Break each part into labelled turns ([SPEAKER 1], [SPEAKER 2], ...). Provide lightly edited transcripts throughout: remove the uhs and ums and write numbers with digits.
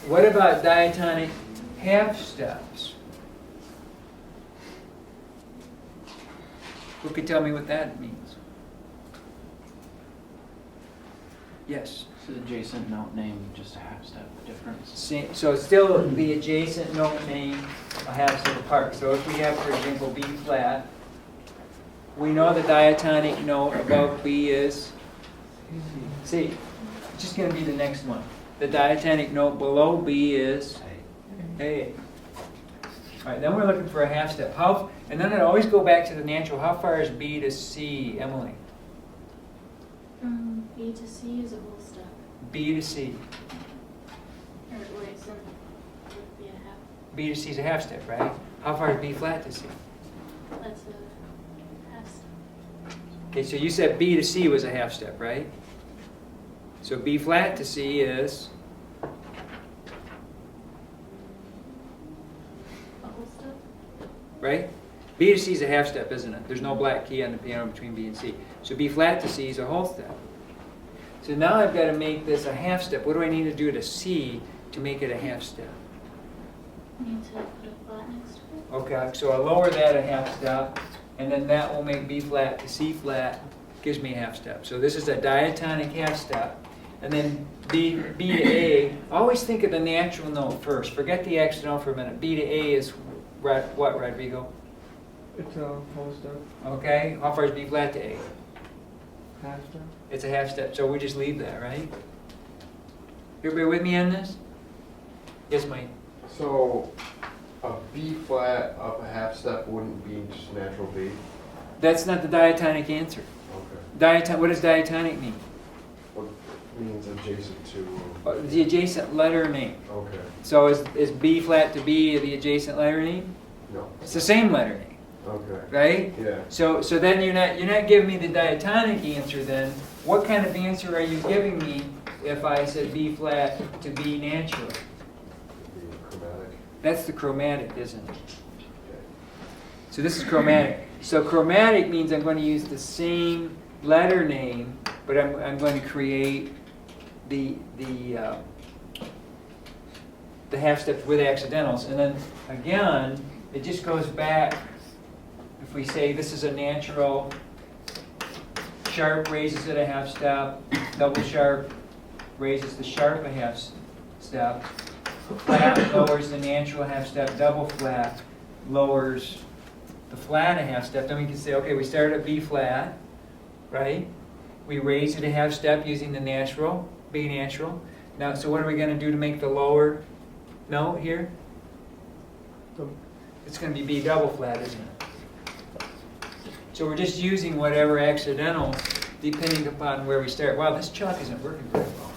[SPEAKER 1] What about diatonic half steps? Who could tell me what that means? Yes.
[SPEAKER 2] So the adjacent note name, just a half step difference.
[SPEAKER 1] So still the adjacent note name a half step apart. So if we have, for example, B flat, we know the diatonic note above B is C. It's just going to be the next one. The diatonic note below B is A. All right, then we're looking for a half step. And then I always go back to the natural. How far is B to C, Emily?
[SPEAKER 3] B to C is a whole step.
[SPEAKER 1] B to C.
[SPEAKER 3] Or wait, so would be a half.
[SPEAKER 1] B to C is a half step, right? How far is B flat to C?
[SPEAKER 3] That's a half step.
[SPEAKER 1] Okay, so you said B to C was a half step, right? So B flat to C is
[SPEAKER 3] A whole step?
[SPEAKER 1] right? B to C is a half step, isn't it? There's no black key on the piano between B and C. So B flat to C is a whole step. So now I've got to make this a half step. What do I need to do to C to make it a half step?
[SPEAKER 3] Need to put a flat next to it?
[SPEAKER 1] Okay, so I lower that a half step, and then that will make B flat to C flat, gives me a half step. So this is a diatonic half step. And then B to A, always think of the natural note first. Forget the accidental for a minute. B to A is what, Rodrigo?
[SPEAKER 4] It's a whole step.
[SPEAKER 1] Okay, how far is B flat to A?
[SPEAKER 4] Half step.
[SPEAKER 1] It's a half step, so we just leave that, right? Everybody with me on this? Yes, Mike?
[SPEAKER 5] So a B flat up a half step wouldn't be just natural B?
[SPEAKER 1] That's not the diatonic answer.
[SPEAKER 5] Okay.
[SPEAKER 1] What does diatonic mean?
[SPEAKER 5] What means adjacent to?
[SPEAKER 1] The adjacent letter name.
[SPEAKER 5] Okay.
[SPEAKER 1] So is B flat to B the adjacent letter name?
[SPEAKER 5] No.
[SPEAKER 1] It's the same letter name,
[SPEAKER 5] Okay.
[SPEAKER 1] right?
[SPEAKER 5] Yeah.
[SPEAKER 1] So then you're not giving me the diatonic answer then. What kind of answer are you giving me if I said B flat to B natural?
[SPEAKER 5] The chromatic.
[SPEAKER 1] That's the chromatic, isn't it?
[SPEAKER 5] Okay.
[SPEAKER 1] So this is chromatic. So chromatic means I'm going to use the same letter name, but I'm going to create the half steps with accidentals. And then again, it just goes back. If we say this is a natural, sharp raises it a half step, double sharp raises the sharp a half step, flat lowers the natural half step, double flat lowers the flat a half step. Then we can say, okay, we start at B flat, right? We raise it a half step using the natural, B natural. Now, so what are we going to do to make the lower note here? It's going to be B double flat, isn't it? So we're just using whatever accidental depending upon where we start. Wow, this chalk isn't working very well.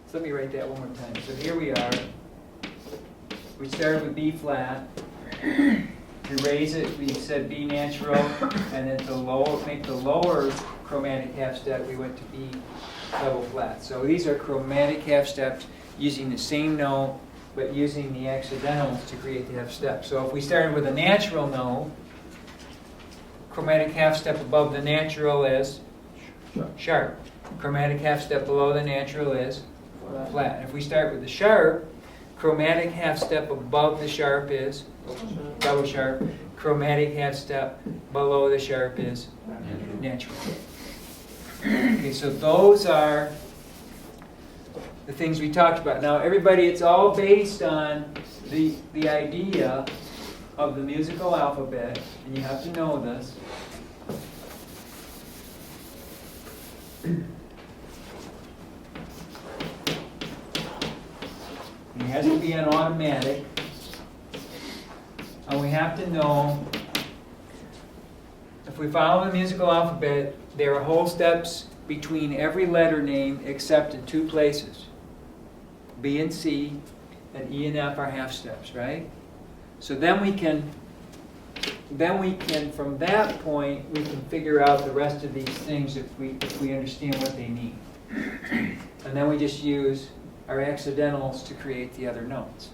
[SPEAKER 1] So let me write that one more time. So here we are. We started with B flat. We raise it, we said B natural, and then to make the lower chromatic half step, we went to B double flat. So these are chromatic half steps using the same note, but using the accidentals to create the half step. So if we started with a natural note, chromatic half step above the natural is sharp. Chromatic half step below the natural is flat. And if we start with the sharp, chromatic half step above the sharp is double sharp. Chromatic half step below the sharp is natural. Okay, so those are the things we talked about. Now, everybody, it's all based on the idea of the musical alphabet, and you have to know this. It has to be an automatic. And we have to know, if we follow the musical alphabet, there are whole steps between every letter name except in two places. B and C, and E and F are half steps, right? So then we can, from that point, we can figure out the rest of these things if we understand what they mean. And then we just use are accidentals to create the other notes.